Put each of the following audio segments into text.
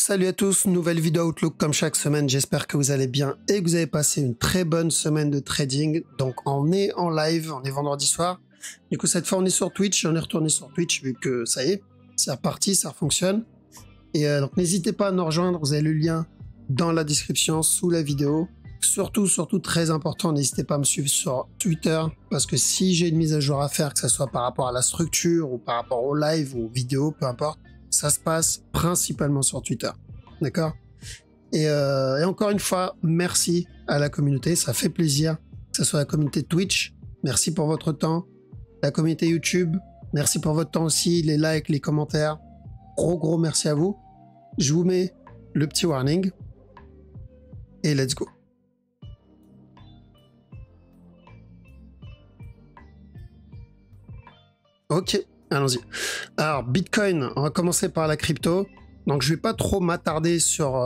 Salut à tous, nouvelle vidéo Outlook comme chaque semaine, j'espère que vous allez bien et que vous avez passé une très bonne semaine de trading. Donc on est en live, on est vendredi soir. Du coup cette fois on est sur Twitch, on est retourné sur Twitch vu que ça y est, c'est reparti, ça fonctionne. Et donc n'hésitez pas à nous rejoindre, vous avez le lien dans la description sous la vidéo. Surtout très important, n'hésitez pas à me suivre sur Twitter parce que si j'ai une mise à jour à faire, que ce soit par rapport à la structure ou par rapport au live ou aux vidéos, peu importe, ça se passe principalement sur Twitter. D'accord ? Et encore une fois, merci à la communauté, ça fait plaisir, que ce soit la communauté Twitch, merci pour votre temps, la communauté YouTube, merci pour votre temps aussi, les likes, les commentaires, gros merci à vous. Je vous mets le petit warning et let's go. Ok, allons-y. Alors, Bitcoin, on va commencer par la crypto. Donc, je vais pas trop m'attarder sur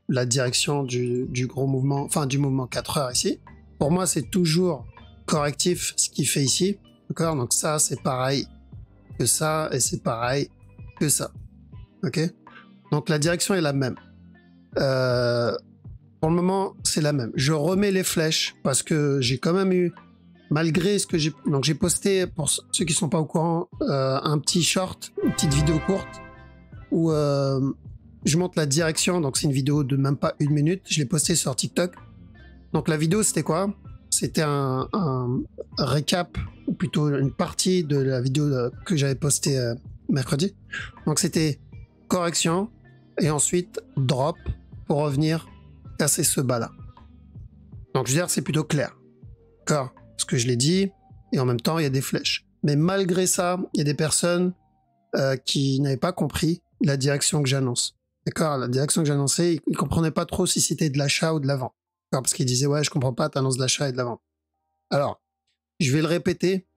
la direction du gros mouvement, enfin du mouvement 4 heures ici. Pour moi, c'est toujours correctif ce qu'il fait ici. D'accord? Donc ça, c'est pareil que ça et c'est pareil que ça. Ok? Donc, la direction est la même. Pour le moment, c'est la même. Je remets les flèches parce que j'ai quand même eu... Malgré ce que j'ai... Donc j'ai posté, pour ceux qui ne sont pas au courant, un petit short, une petite vidéo courte, où je montre la direction. Donc c'est une vidéo de même pas 1 minute. Je l'ai postée sur TikTok. Donc la vidéo, c'était quoi? C'était un récap, ou plutôt une partie de la vidéo que j'avais postée mercredi. Donc c'était correction, et ensuite drop, pour revenir casser ce bas-là. Donc je veux dire, c'est plutôt clair. D'accord? Ce que je l'ai dit, et en même temps, il y a des flèches. Mais malgré ça, il y a des personnes qui n'avaient pas compris la direction que j'annonce. D'accord? La direction que j'annonçais, ils ne comprenaient pas trop si c'était de l'achat ou de la vente. D'accord? Parce qu'ils disaient, ouais, je comprends pas, tu annonces de l'achat et de la vente. Alors, je vais le répéter.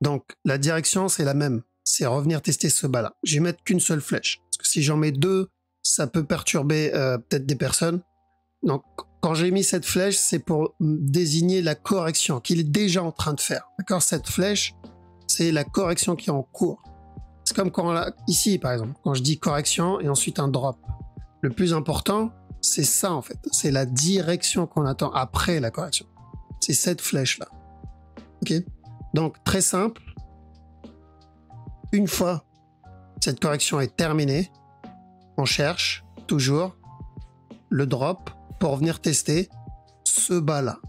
Donc, la direction, c'est la même. C'est revenir tester ce bas-là. Je vais mettre qu'une seule flèche. Parce que si j'en mets deux, ça peut perturber peut-être des personnes. Donc, quand j'ai mis cette flèche, c'est pour désigner la correction qu'il est déjà en train de faire. D'accord? Cette flèche, c'est la correction qui est en cours. C'est comme quand ici, par exemple, quand je dis correction et ensuite un drop. Le plus important, c'est ça en fait. C'est la direction qu'on attend après la correction. C'est cette flèche-là. Ok? Donc, très simple. Une fois cette correction est terminée, on cherche toujours le drop pour venir tester ce bas-là.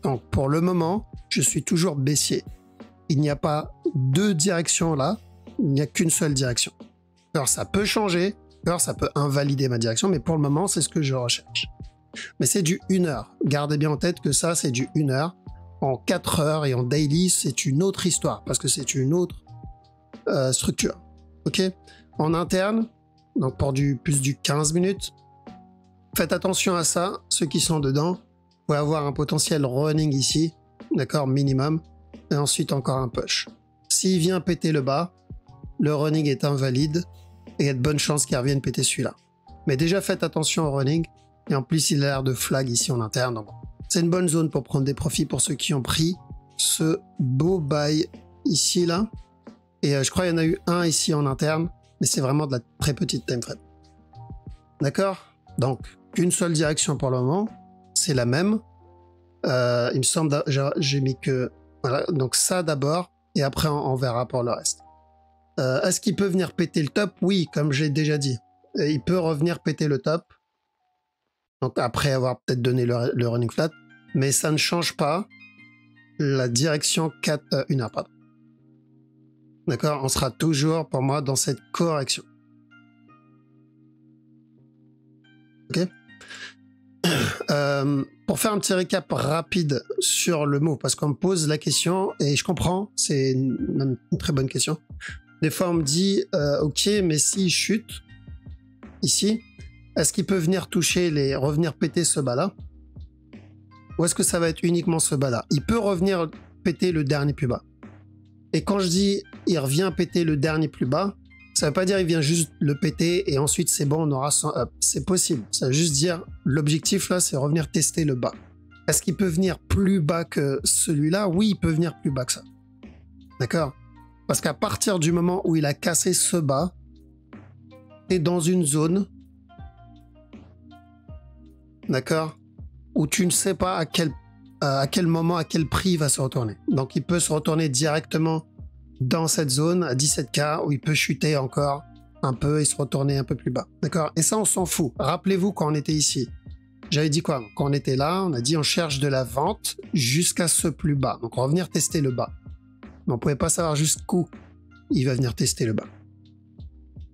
Donc, pour le moment, je suis toujours baissier. Il n'y a pas deux directions là, il n'y a qu'une seule direction. Alors, ça peut changer, alors ça peut invalider ma direction, mais pour le moment, c'est ce que je recherche. Mais c'est du 1 heure. Gardez bien en tête que ça, c'est du 1 heure. En 4 heures et en daily, c'est une autre histoire, parce que c'est une autre structure. Ok? En interne, donc pour plus du 15 minutes, faites attention à ça, ceux qui sont dedans. Vous pouvez avoir un potentiel running ici, d'accord, minimum, et ensuite encore un push. S'il vient péter le bas, le running est invalide, et il y a de bonnes chances qu'il revienne péter celui-là. Mais déjà faites attention au running, et en plus il a l'air de flag ici en interne, donc c'est une bonne zone pour prendre des profits pour ceux qui ont pris ce beau buy ici, là. Et je crois qu'il y en a eu un ici en interne, mais c'est vraiment de la très petite time frame. D'accord? Donc, une seule direction pour le moment, c'est la même. Il me semble, j'ai mis que... Voilà, donc ça d'abord, et après on verra pour le reste. Est-ce qu'il peut venir péter le top? Oui, comme j'ai déjà dit. Il peut revenir péter le top. Donc après avoir peut-être donné le running flat, mais ça ne change pas la direction 1 heure, pardon. D'accord? On sera toujours, pour moi, dans cette correction. Ok? Pour faire un petit récap rapide sur le mot, parce qu'on me pose la question, et je comprends, c'est même une très bonne question. Des fois, on me dit, ok, mais s'il chute, ici, est-ce qu'il peut venir toucher revenir péter ce bas-là? Ou est-ce que ça va être uniquement ce bas-là? Il peut revenir péter le dernier plus bas. Et quand je dis, il revient péter le dernier plus bas, ça veut pas dire il vient juste le péter et ensuite c'est bon, on aura 100 up. C'est possible. Ça veut juste dire, l'objectif là, c'est revenir tester le bas. Est-ce qu'il peut venir plus bas que celui-là? Oui, il peut venir plus bas que ça. D'accord? Parce qu'à partir du moment où il a cassé ce bas, tu es dans une zone d'accord? Où tu ne sais pas à quel moment, à quel prix il va se retourner. Donc il peut se retourner directement dans cette zone à 17K où il peut chuter encore un peu et se retourner un peu plus bas. D'accord? Et ça, on s'en fout. Rappelez-vous quand on était ici. J'avais dit quoi? Quand on était là, on a dit on cherche de la vente jusqu'à ce plus bas. Donc on va venir tester le bas. Mais on ne pouvait pas savoir jusqu'où il va venir tester le bas.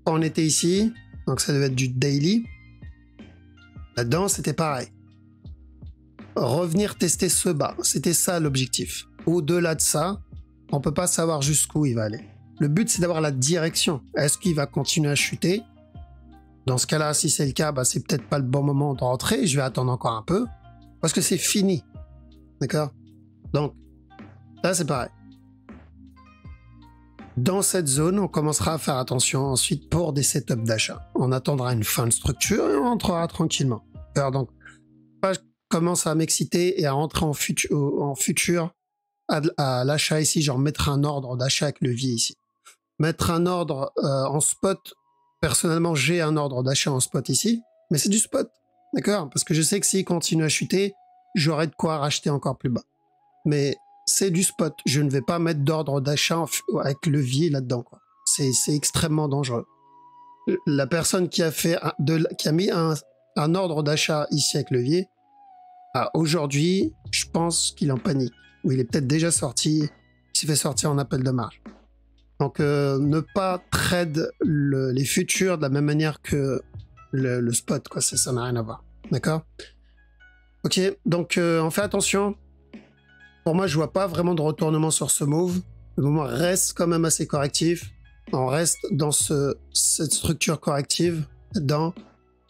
Quand on était ici, donc ça devait être du daily. Là-dedans, c'était pareil. Revenir tester ce bas. C'était ça l'objectif. Au-delà de ça, on ne peut pas savoir jusqu'où il va aller. Le but, c'est d'avoir la direction. Est-ce qu'il va continuer à chuter? Dans ce cas-là, si c'est le cas, bah, c'est peut-être pas le bon moment de rentrer. Je vais attendre encore un peu. Parce que c'est fini. D'accord? Donc, là, c'est pareil. Dans cette zone, on commencera à faire attention ensuite pour des setups d'achat. On attendra une fin de structure et on rentrera tranquillement. Alors donc, je commence à m'exciter et à rentrer en futur à l'achat ici, genre mettre un ordre d'achat avec levier ici. Mettre un ordre en spot, personnellement j'ai un ordre d'achat en spot ici, mais c'est du spot, d'accord? Parce que je sais que s'il continue à chuter, j'aurai de quoi racheter encore plus bas. Mais c'est du spot, je ne vais pas mettre d'ordre d'achat avec levier là-dedans, quoi. C'est extrêmement dangereux. La personne qui a mis un ordre d'achat ici avec levier, aujourd'hui, je pense qu'il est en panique. Ou il est peut-être déjà sorti, il s'est fait sortir en appel de marge. Donc, ne pas trade les futurs de la même manière que le spot, quoi. Ça n'a rien à voir. D'accord? Ok, donc on fait attention. Pour moi, je vois pas vraiment de retournement sur ce move. Le mouvement reste quand même assez correctif. On reste dans cette structure corrective. Dans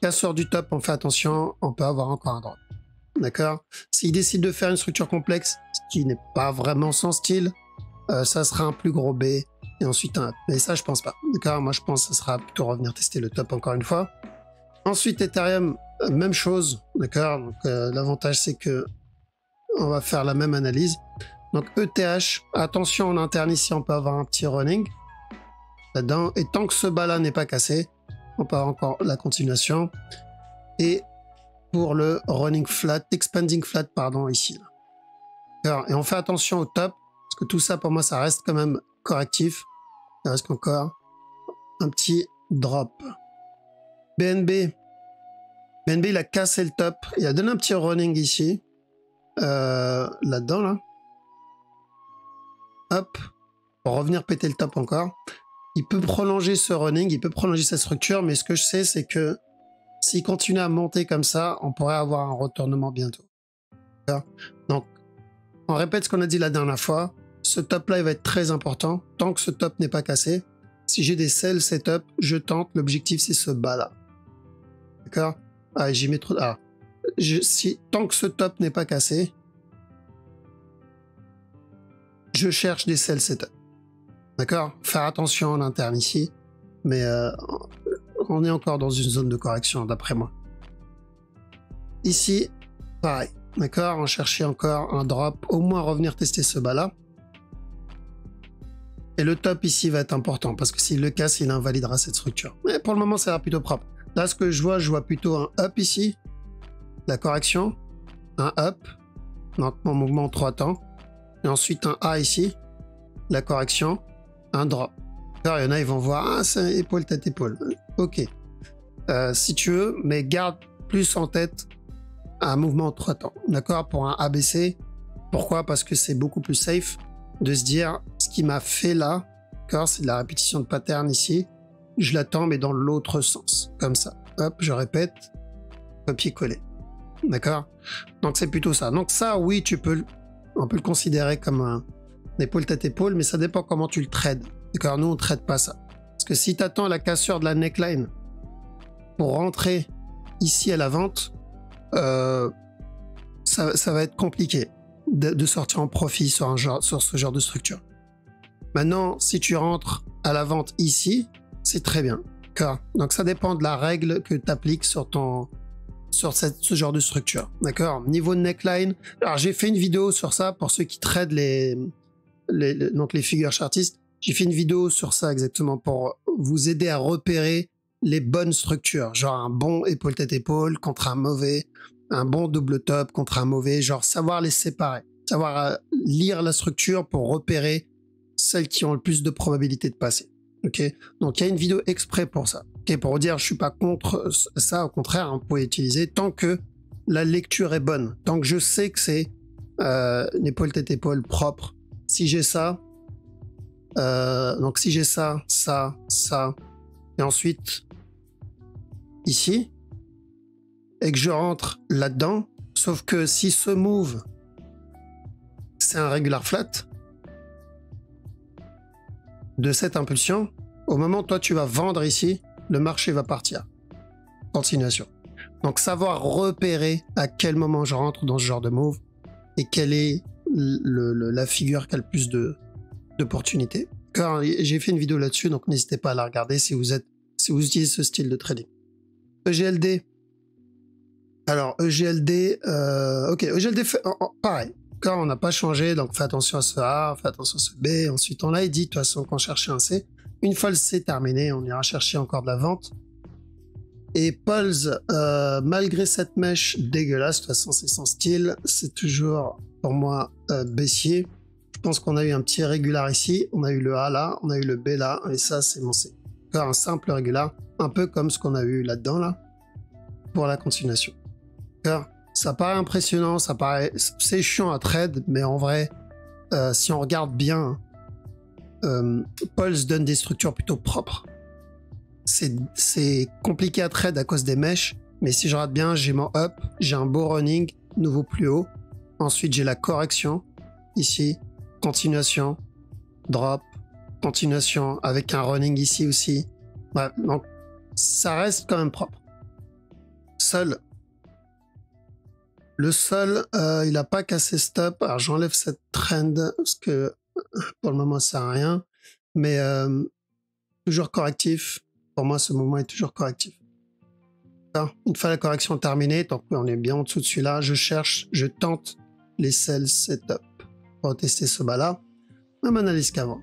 casseur du top, on fait attention. On peut avoir encore un drop. D'accord? S'il décide de faire une structure complexe, ce qui n'est pas vraiment son style, ça sera un plus gros B et ensuite un up. Mais ça, je pense pas. D'accord? Moi, je pense que ça sera plutôt revenir tester le top encore une fois. Ensuite, Ethereum, même chose. D'accord? Donc, l'avantage, c'est que on va faire la même analyse. Donc, ETH, attention en interne ici, on peut avoir un petit running là-dedans. Et tant que ce bas-là n'est pas cassé, on peut avoir encore la continuation. Et pour le running flat, expanding flat, pardon, ici. Alors, et on fait attention au top, parce que tout ça, pour moi, ça reste quand même correctif. Il reste encore un petit drop. BNB, il a cassé le top. Il a donné un petit running ici. Là-dedans, là. Hop. Pour revenir péter le top encore. Il peut prolonger ce running, il peut prolonger cette structure, mais ce que je sais, c'est que s'il continue à monter comme ça, on pourrait avoir un retournement bientôt. Donc, on répète ce qu'on a dit la dernière fois. Ce top-là, il va être très important. Tant que ce top n'est pas cassé, si j'ai des sell setup, je tente. L'objectif, c'est ce bas-là. D'accord? Ah, j'y mets trop... Ah. Tant que ce top n'est pas cassé, je cherche des sell setup. D'accord? Faire attention en interne ici. Mais on est encore dans une zone de correction, d'après moi. Ici, pareil. D'accord? On cherchait encore un drop. Au moins revenir tester ce bas-là. Et le top ici va être important. Parce que s'il le casse, il invalidera cette structure. Mais pour le moment, ça a l'air plutôt propre. Là, ce que je vois plutôt un up ici. La correction. Un up. Donc, mon mouvement en 3 temps. Et ensuite, un A ici. La correction. Un drop. Alors, il y en a, ils vont voir, ah, c'est épaule, tête, épaule. Ok. Si tu veux, mais garde plus en tête un mouvement en 3 temps. D'accord? Pour un ABC. Pourquoi? Parce que c'est beaucoup plus safe de se dire, ce qui m'a fait là, d'accord, c'est de la répétition de pattern ici. Je l'attends, mais dans l'autre sens. Comme ça. Hop, je répète. Copier-coller. D'accord? Donc, c'est plutôt ça. Donc, ça, oui, on peut le considérer comme un épaule, tête, épaule, mais ça dépend comment tu le trades. D'accord? Nous, on ne traite pas ça. Parce que si tu attends la cassure de la neckline pour rentrer ici à la vente, ça va être compliqué de sortir en profit sur ce genre de structure. Maintenant, si tu rentres à la vente ici, c'est très bien. Donc, ça dépend de la règle que tu appliques sur ce genre de structure. D'accord? Niveau de neckline, alors j'ai fait une vidéo sur ça pour ceux qui tradent donc les figures chartistes. J'ai fait une vidéo sur ça exactement pour vous aider à repérer les bonnes structures, genre un bon épaule-tête-épaule contre un mauvais, un bon double top contre un mauvais, genre savoir les séparer, savoir lire la structure pour repérer celles qui ont le plus de probabilité de passer. Ok, donc il y a une vidéo exprès pour ça. Ok, pour vous dire, je suis pas contre ça, au contraire, hein, vous pouvez utiliser tant que la lecture est bonne, tant que je sais que c'est une épaule tête épaule propre. Si j'ai ça, donc si j'ai ça, ça, ça, et ensuite ici, et que je rentre là-dedans, sauf que si ce move c'est un regular flat de cette impulsion, au moment où toi tu vas vendre ici, le marché va partir. Continuation. Donc savoir repérer à quel moment je rentre dans ce genre de move et quelle est la figure qui a le plus d'opportunités. J'ai fait une vidéo là-dessus, donc n'hésitez pas à la regarder si vous utilisez ce style de trading. EGLD. Alors EGLD, ok, EGLD fait pareil. Quand on n'a pas changé, donc fais attention à ce A, fais attention à ce B. Ensuite on l'a dit, de toute façon quand on cherchait un C. Une fois le C terminé, on ira chercher encore de la vente. Et Pulse, malgré cette mèche dégueulasse, de toute façon c'est son style, c'est toujours pour moi baissier. Je pense qu'on a eu un petit régular ici, on a eu le A là, on a eu le B là, et ça c'est mon C. Encore un simple régular, un peu comme ce qu'on a eu là-dedans là, pour la continuation. Ça paraît impressionnant, ça paraît, c'est chiant à trade, mais en vrai, si on regarde bien, Pulse donne des structures plutôt propres. C'est compliqué à trade à cause des mèches, mais si je regarde bien, j'ai mon up, j'ai un beau running, nouveau plus haut. Ensuite, j'ai la correction, ici, continuation, drop, continuation, avec un running ici aussi. Ouais, donc, ça reste quand même propre. Seul. Le sol, il n'a pas cassé stop. Alors, j'enlève cette trend, parce que pour le moment, ça sert à rien. Mais toujours correctif. Pour moi, ce mouvement est toujours correctif. Alors, une fois la correction terminée, tant qu'on est bien en dessous de celui-là, je cherche, je tente les sell setup pour tester ce bas-là. Même analyse qu'avant.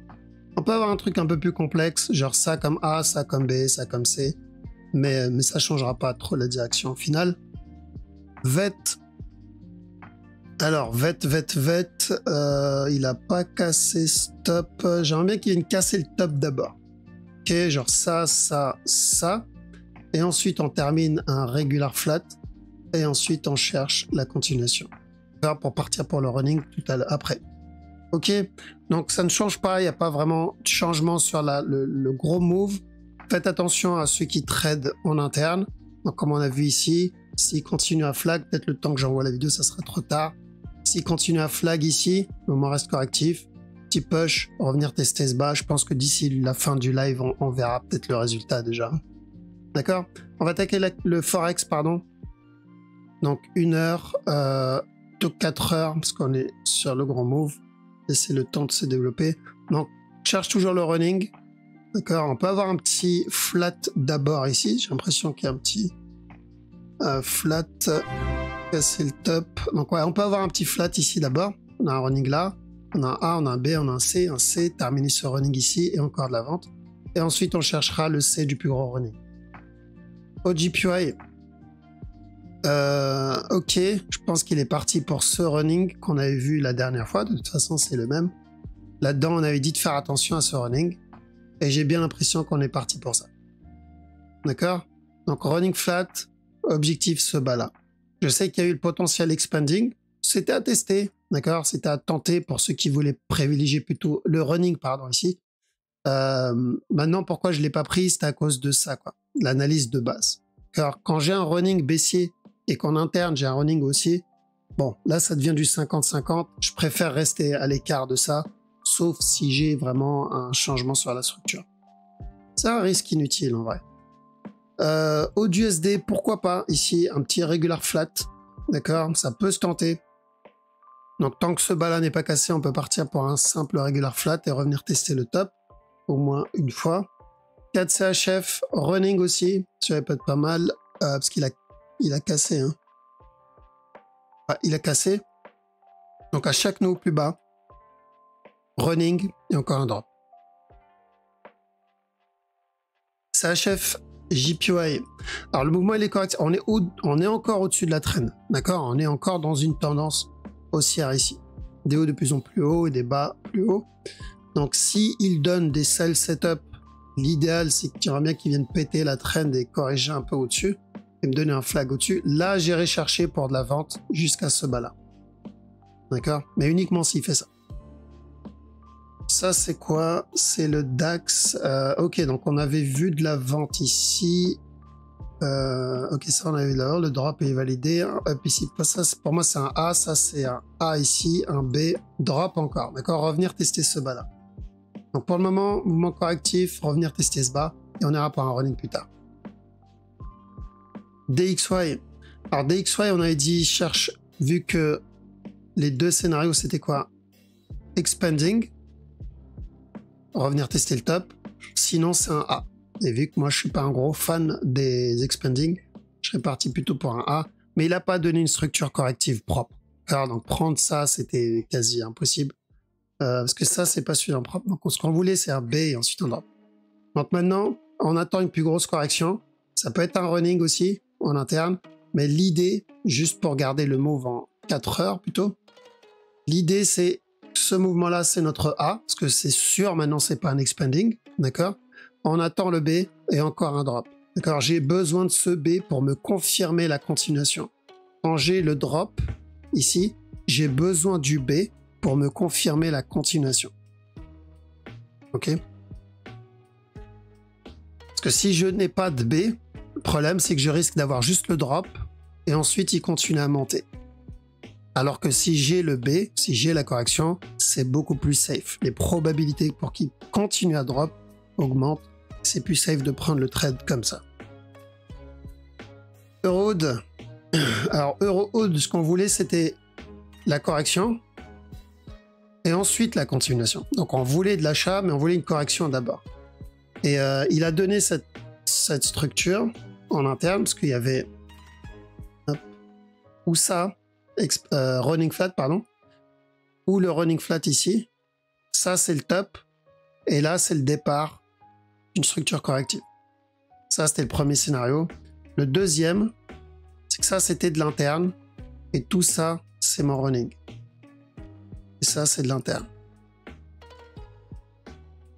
On peut avoir un truc un peu plus complexe, genre ça comme A, ça comme B, ça comme C, mais ça changera pas trop la direction finale. VET. Alors, VET, il a pas cassé stop. J'aimerais bien qu'il vienne casser le top d'abord. Ok, genre ça, ça, ça. Et ensuite, on termine un regular flat. Et ensuite, on cherche la continuation. Pour partir pour le running tout à l'heure après. Ok, donc ça ne change pas. Il n'y a pas vraiment de changement sur le gros move. Faites attention à ceux qui trade en interne. Donc, comme on a vu ici, s'il continue à flag, peut-être le temps que j'envoie la vidéo, ça sera trop tard. S'il continue à flag ici, le moment reste correctif. Petit push, revenir tester ce bas. Je pense que d'ici la fin du live, on verra peut-être le résultat déjà. D'accord? On va attaquer le Forex, pardon. Donc 1 heure, 4 heures, parce qu'on est sur le grand move. Laissez le temps de se développer. Donc, cherche toujours le running. D'accord? On peut avoir un petit flat d'abord ici. J'ai l'impression qu'il y a un petit flat. Casser le top. Donc ouais, on peut avoir un petit flat ici d'abord. On a un running là. On a un A, on a un B, on a un C, terminer ce running ici et encore de la vente. Et ensuite, on cherchera le C du plus gros running. OGPY. Ok, je pense qu'il est parti pour ce running qu'on avait vu la dernière fois. De toute façon, c'est le même. Là-dedans, on avait dit de faire attention à ce running. Et j'ai bien l'impression qu'on est parti pour ça. D'accord? Donc, running flat, objectif ce bas-là. Je sais qu'il y a eu le potentiel expanding. C'était à tester, d'accord? C'était à tenter pour ceux qui voulaient privilégier plutôt le running, pardon, ici. Maintenant, pourquoi je ne l'ai pas pris? C'est à cause de ça, quoi. L'analyse de base. Car quand j'ai un running baissier et qu'en interne, j'ai un running haussier, bon, là, ça devient du 50-50. Je préfère rester à l'écart de ça, sauf si j'ai vraiment un changement sur la structure. C'est un risque inutile, en vrai. AUDUSD, pourquoi pas ici un petit regular flat, d'accord, ça peut se tenter. Donc tant que ce bas là n'est pas cassé, on peut partir pour un simple regular flat et revenir tester le top au moins une fois. 4 CHF running aussi, ça peut être pas mal parce qu'il a cassé, hein. Ah, il a cassé, donc à chaque nœud plus bas running et encore un drop. CHF JPY. Alors le mouvement il est correct. On est encore au-dessus de la traîne. D'accord? On est encore dans une tendance haussière ici. Des hauts de plus en plus hauts et des bas plus hauts. Donc si il donne des sell setup, l'idéal c'est qu'il y aurait bien qu'ils viennent péter la trend et corriger un peu au-dessus et me donner un flag au-dessus. Là j'irai chercher pour de la vente jusqu'à ce bas là. D'accord? Mais uniquement s'il fait ça. Ça c'est quoi? C'est le DAX. Ok, donc on avait vu de la vente ici. Ok, ça on avait vu de la vente. Le drop est validé. Up ici, ça pour moi c'est un A. Ça c'est un A ici, un B. Drop encore. D'accord? Revenir tester ce bas là. Donc pour le moment, mouvement correctif, revenir tester ce bas. Et on ira pour un running plus tard. DXY. Alors DXY, on avait dit cherche, vu que les deux scénarios c'était quoi? Expanding. Revenir tester le top, sinon c'est un A. Et vu que moi je suis pas un gros fan des expanding, je serais parti plutôt pour un A, mais il n'a pas donné une structure corrective propre. Alors donc prendre ça c'était quasi impossible, parce que ça c'est pas suffisant propre. Donc ce qu'on voulait c'est un B et ensuite un drop. Donc maintenant on attend une plus grosse correction, ça peut être un running aussi en interne, mais l'idée, juste pour garder le move en 4 heures plutôt, l'idée c'est ce mouvement-là, c'est notre A, parce que c'est sûr, maintenant, c'est pas un expanding, d'accord? On attend le B et encore un drop, d'accord? J'ai besoin de ce B pour me confirmer la continuation. Quand j'ai le drop, ici, j'ai besoin du B pour me confirmer la continuation. Ok? Parce que si je n'ai pas de B, le problème, c'est que je risque d'avoir juste le drop et ensuite, il continue à monter. Alors que si j'ai le B, si j'ai la correction, c'est beaucoup plus safe. Les probabilités pour qu'il continue à drop augmentent. C'est plus safe de prendre le trade comme ça. Eurohood. Alors Eurohood, ce qu'on voulait, c'était la correction et ensuite la continuation. Donc on voulait de l'achat, mais on voulait une correction d'abord. Et il a donné cette structure en interne, parce qu'il y avait... Hop, où ça running flat, pardon, ou le running flat ici, ça c'est le top, et là c'est le départ d'une structure corrective. Ça c'était le premier scénario. Le deuxième, c'est que ça c'était de l'interne, et tout ça c'est mon running. Et ça c'est de l'interne.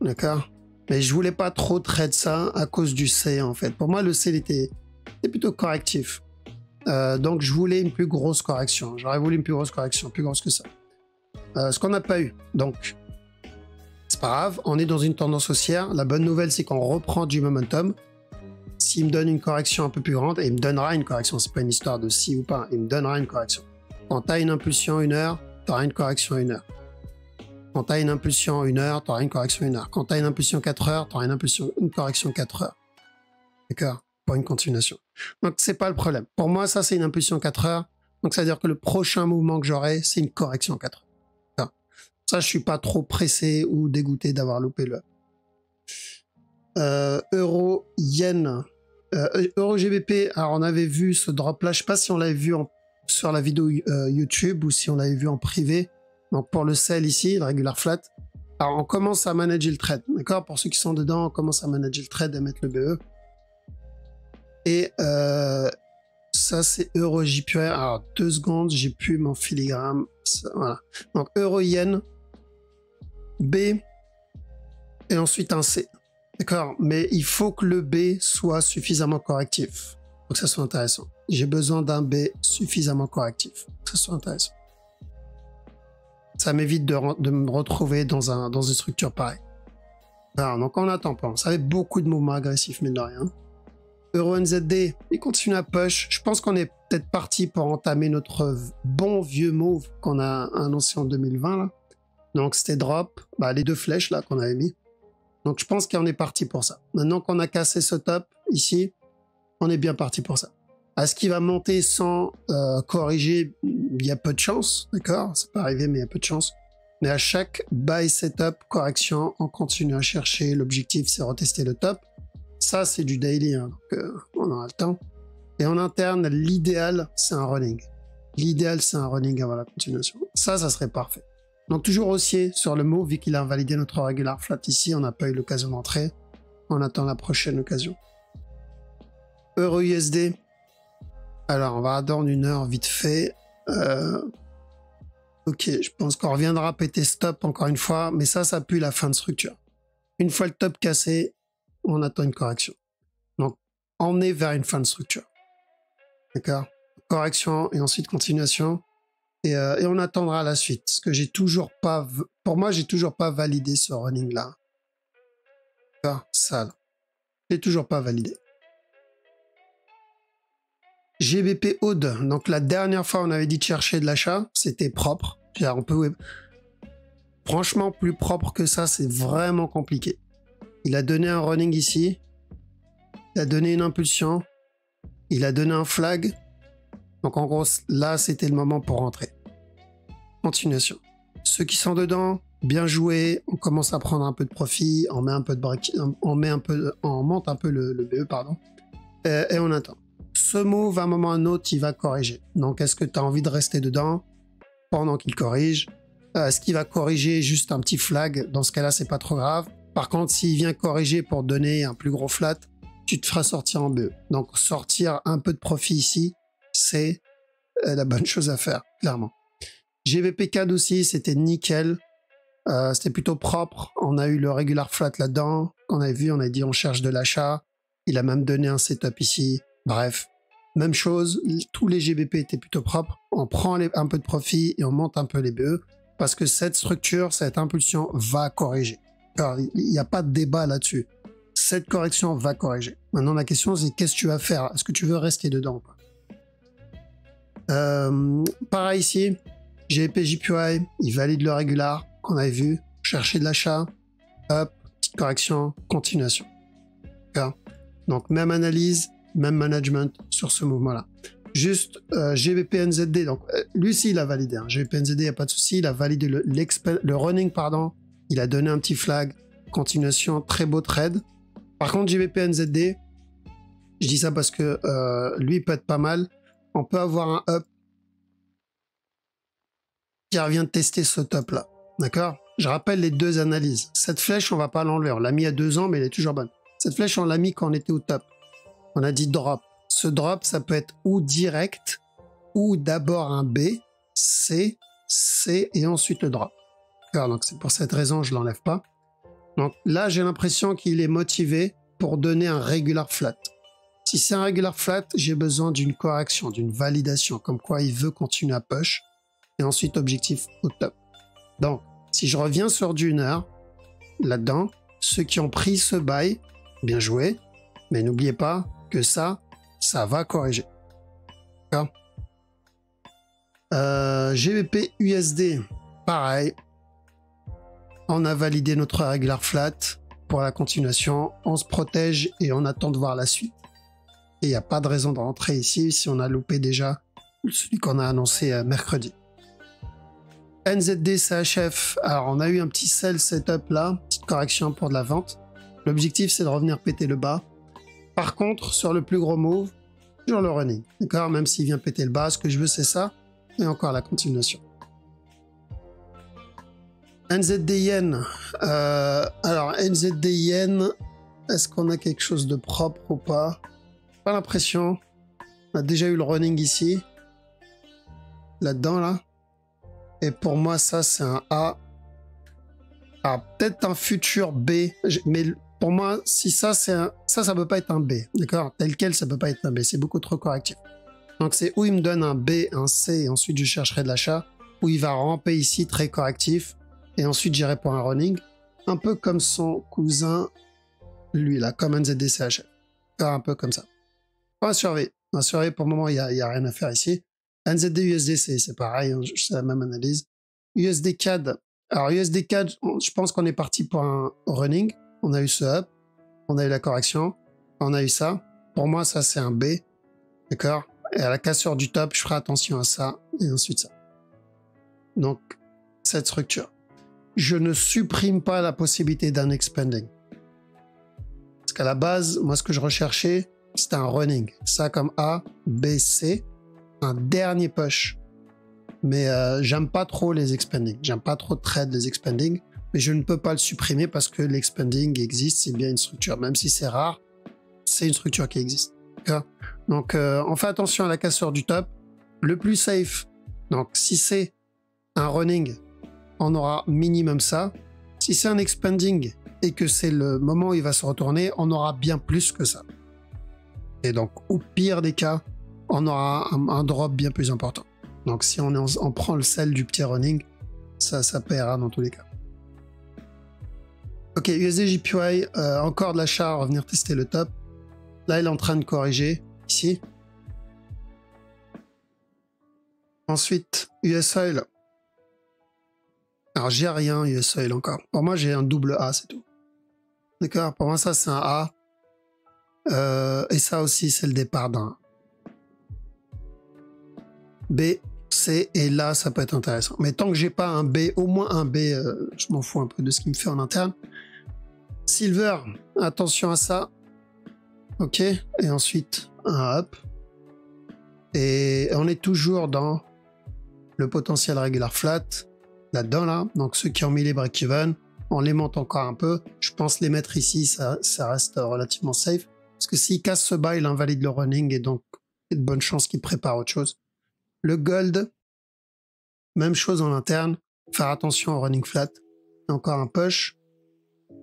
D'accord? Mais je voulais pas trop trade ça à cause du C en fait. Pour moi le C était plutôt correctif. Donc je voulais une plus grosse correction. J'aurais voulu une plus grosse correction, plus grosse que ça. Ce qu'on n'a pas eu. Donc c'est pas grave, on est dans une tendance haussière. La bonne nouvelle c'est qu'on reprend du momentum. S'il me donne une correction un peu plus grande, et il me donnera une correction, c'est pas une histoire de si ou pas, il me donnera une correction. Quand tu as une impulsion 1 heure, tu auras une correction 1 heure. Quand tu as une impulsion 1 heure, tu auras une correction 1 heure. Quand tu as une impulsion 4 heures, tu auras une correction 4 heures. D'accord? Pour une continuation. Donc, c'est pas le problème. Pour moi, ça, c'est une impulsion 4 heures. Donc, ça veut dire que le prochain mouvement que j'aurai, c'est une correction 4 heures. D'accord? Ça, je suis pas trop pressé ou dégoûté d'avoir loupé le euro, yen, euro GBP. Alors, on avait vu ce drop-là. Je sais pas si on l'avait vu sur la vidéo YouTube ou si on l'avait vu en privé. Donc, pour le sell ici, le regular flat. Alors, on commence à manager le trade. D'accord? Pour ceux qui sont dedans, on commence à manager le trade et mettre le BE. Et ça, c'est euro JPY. Alors, 2 secondes, j'ai plus mon filigrane. Ça, voilà. Donc, euro yen, B, et ensuite un C. D'accord? Mais il faut que le B soit suffisamment correctif pour que ça soit intéressant. J'ai besoin d'un B suffisamment correctif pour que ça soit intéressant. Ça m'évite de me retrouver dans une structure pareille. Alors, donc, on attend pas. Ça avait beaucoup de mouvements agressifs, mais de rien. Euro NZD, il continue à push. Je pense qu'on est peut-être parti pour entamer notre bon vieux move qu'on a annoncé en 2020. Là. Donc c'était drop, les 2 flèches là qu'on avait mis. Donc je pense qu'on est parti pour ça. Maintenant qu'on a cassé ce top ici, on est bien parti pour ça. Est-ce qu'il va monter sans corriger? Il y a peu de chance, d'accord? Ça peut arriver, mais il y a peu de chance. Mais à chaque buy setup, correction, on continue à chercher. L'objectif, c'est retester le top. Ça, c'est du daily, hein, donc on aura le temps. Et en interne, l'idéal, c'est un running. L'idéal, c'est un running avant la continuation. Ça serait parfait. Donc toujours haussier sur le move, vu qu'il a invalidé notre regular flat ici, on n'a pas eu l'occasion d'entrer. On attend la prochaine occasion. Euro USD. Alors, on va attendre une heure vite fait. Ok, je pense qu'on reviendra péter stop encore une fois, mais ça pue la fin de structure. Une fois le top cassé, on attend une correction. Donc, on est vers une fin de structure. D'accord? Correction et ensuite continuation. Et on attendra la suite. Parce que j'ai toujours pas... Pour moi, j'ai toujours pas validé ce running-là. D'accord? Ça, là. J'ai toujours pas validé. GBP Aude. Donc, la dernière fois, on avait dit de chercher de l'achat. C'était propre. On peut... Franchement, plus propre que ça, c'est vraiment compliqué. Il a donné un running ici. Il a donné une impulsion. Il a donné un flag. Donc, en gros, là, c'était le moment pour rentrer. Continuation. Ceux qui sont dedans, bien joué. On commence à prendre un peu de profit. On met un peu de break. On monte un peu le BE, pardon. Et on attend. Ce move, à un moment ou à un autre, il va corriger. Donc, est-ce que tu as envie de rester dedans pendant qu'il corrige? Est-ce qu'il va corriger juste un petit flag? Dans ce cas-là, c'est pas trop grave. Par contre, s'il vient corriger pour donner un plus gros flat, tu te feras sortir en BE. Donc, sortir un peu de profit ici, c'est la bonne chose à faire, clairement. GBP CAD aussi, c'était nickel. C'était plutôt propre. On a eu le regular flat là-dedans. On a vu, on a dit on cherche de l'achat. Il a même donné un setup ici. Bref, même chose. Tous les GBP étaient plutôt propres. On prend un peu de profit et on monte un peu les BE parce que cette structure, cette impulsion va corriger. Alors, il n'y a pas de débat là-dessus. Cette correction va corriger. Maintenant, la question, c'est qu'est-ce que tu vas faire? Est-ce que tu veux rester dedans? Pareil ici. GBP JPY, il valide le régular qu'on avait vu, chercher de l'achat, hop, petite correction, continuation. Donc même analyse, même management sur ce mouvement-là. Juste GBP NZD, donc lui aussi il a validé, hein. GBP NZD, il n'y a pas de souci, il a validé le running, pardon, il a donné un petit flag, continuation, très beau trade. Par contre GBP NZD, je dis ça parce que lui il peut être pas mal, on peut avoir un up qui revient de tester ce top là, d'accord? Je rappelle les deux analyses. Cette flèche, on va pas l'enlever, on l'a mis il y a 2 ans, mais elle est toujours bonne. Cette flèche, on l'a mis quand on était au top. On a dit drop. Ce drop, ça peut être ou direct, ou d'abord un B, C, C, et ensuite le drop. D'accord, donc c'est pour cette raison, je l'enlève pas. Donc là, j'ai l'impression qu'il est motivé pour donner un regular flat. Si c'est un regular flat, j'ai besoin d'une correction, d'une validation, comme quoi il veut continuer à push. Et ensuite, objectif au top. Donc, si je reviens sur du 1 heure, là-dedans, ceux qui ont pris ce buy, bien joué. Mais n'oubliez pas que ça va corriger. D'accord? GBP USD, pareil. On a validé notre regular flat pour la continuation. On se protège et on attend de voir la suite. Et il n'y a pas de raison de rentrer ici si on a loupé déjà celui qu'on a annoncé mercredi. NZD CHF, alors on a eu un petit sell setup là, petite correction pour de la vente. L'objectif c'est de revenir péter le bas. Par contre, sur le plus gros move, toujours le running. D'accord, même s'il vient péter le bas, ce que je veux c'est ça. Et encore la continuation. NZD Yen. Alors NZD Yen, est-ce qu'on a quelque chose de propre ou pas? Pas l'impression. On a déjà eu le running ici. Là-dedans là. Et pour moi, ça, c'est un A. Alors, peut-être un futur B. Mais pour moi, si ça, c'est un... Ça peut pas être un B. D'accord? Tel quel, ça peut pas être un B. C'est beaucoup trop correctif. Donc, c'est où il me donne un B, un C, et ensuite, je chercherai de l'achat. Où il va ramper ici, très correctif. Et ensuite, j'irai pour un running. Un peu comme son cousin, lui, là, comme NZDCH. Un peu comme ça. On va surveiller. On va surveiller. Pour le moment, il n'y a rien à faire ici. NZD USD, c'est pareil, hein, c'est la même analyse. USD CAD. Alors USD CAD, je pense qu'on est parti pour un running. On a eu ce up, on a eu la correction, on a eu ça. Pour moi, ça c'est un B, d'accord? Et à la cassure du top, je ferai attention à ça et ensuite ça. Donc cette structure, je ne supprime pas la possibilité d'un expanding. Parce qu'à la base, moi ce que je recherchais, c'était un running. Ça comme A, B, C. Un dernier push, mais j'aime pas trop les expanding, j'aime pas trop trade les expanding, mais je ne peux pas le supprimer parce que l'expanding existe, c'est bien une structure, même si c'est rare, c'est une structure qui existe. D'accord. Donc, on fait attention à la cassure du top. Le plus safe, donc si c'est un running, on aura minimum ça. Si c'est un expanding et que c'est le moment où il va se retourner, on aura bien plus que ça. Et donc, au pire des cas, on aura un drop bien plus important. Donc, si on prend le sel du petit running, ça paiera dans tous les cas. Ok, USD JPY, encore de l'achat, on va venir tester le top. Là, il est en train de corriger, ici. Ensuite, US Oil. Alors, j'ai rien, US Oil encore. Pour moi, j'ai un double A, c'est tout. D'accord, pour moi, ça, c'est un A. Et ça aussi, c'est le départ d'un B, C, et là, ça peut être intéressant. Mais tant que j'ai pas un B, au moins un B, je m'en fous un peu de ce qu'il me fait en interne. Silver, attention à ça. Ok, et ensuite, un up. Et on est toujours dans le potentiel regular flat, là-dedans, là. Donc, ceux qui ont mis les break-even, on les monte encore un peu. Je pense les mettre ici, ça reste relativement safe. Parce que s'il casse ce bas, il invalide le running et donc, il y a de bonnes chances qu'il prépare autre chose. Le gold, même chose en interne. Faire attention au running flat. Encore un push.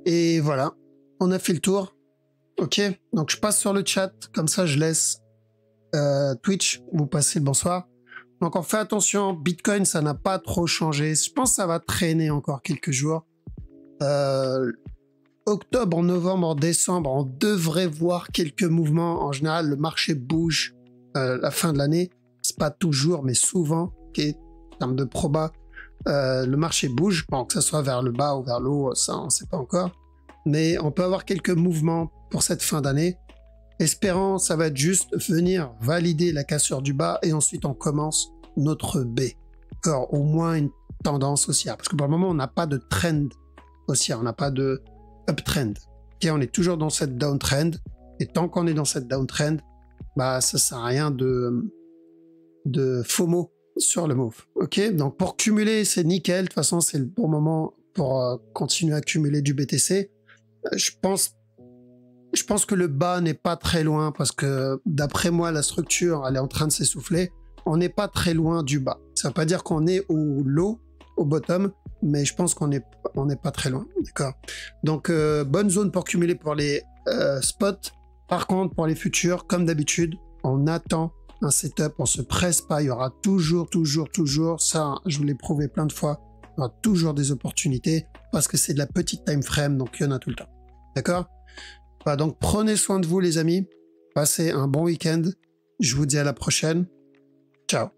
Et voilà, on a fait le tour. Ok, donc je passe sur le chat. Comme ça, je laisse Twitch vous passer le bonsoir. Donc on fait attention, Bitcoin, ça n'a pas trop changé. Je pense que ça va traîner encore quelques jours. Octobre, novembre, en décembre, on devrait voir quelques mouvements. En général, le marché bouge la fin de l'année. C'est pas toujours, mais souvent, okay, en termes de proba, le marché bouge. Bon, que ce soit vers le bas ou vers le haut, ça, on ne sait pas encore. Mais on peut avoir quelques mouvements pour cette fin d'année. Espérant, ça va être juste venir valider la cassure du bas et ensuite on commence notre B. Alors, au moins une tendance haussière. Parce que pour le moment, on n'a pas de trend haussière, on n'a pas de uptrend. Okay, on est toujours dans cette downtrend. Et tant qu'on est dans cette downtrend, bah, ça sert à rien de FOMO sur le move. Ok, donc pour cumuler, c'est nickel. De toute façon, c'est le bon moment pour continuer à cumuler du BTC. Je pense que le bas n'est pas très loin parce que d'après moi, la structure, elle est en train de s'essouffler. On n'est pas très loin du bas. Ça ne veut pas dire qu'on est au low, au bottom, mais je pense qu'on n'est pas très loin. D'accord. Donc, bonne zone pour cumuler pour les spots. Par contre, pour les futurs, comme d'habitude, on attend un setup, on se presse pas. Il y aura toujours, ça, je vous l'ai prouvé plein de fois, il y aura toujours des opportunités parce que c'est de la petite time frame, donc il y en a tout le temps. D'accord? Voilà, donc prenez soin de vous les amis, passez un bon week-end, je vous dis à la prochaine, ciao.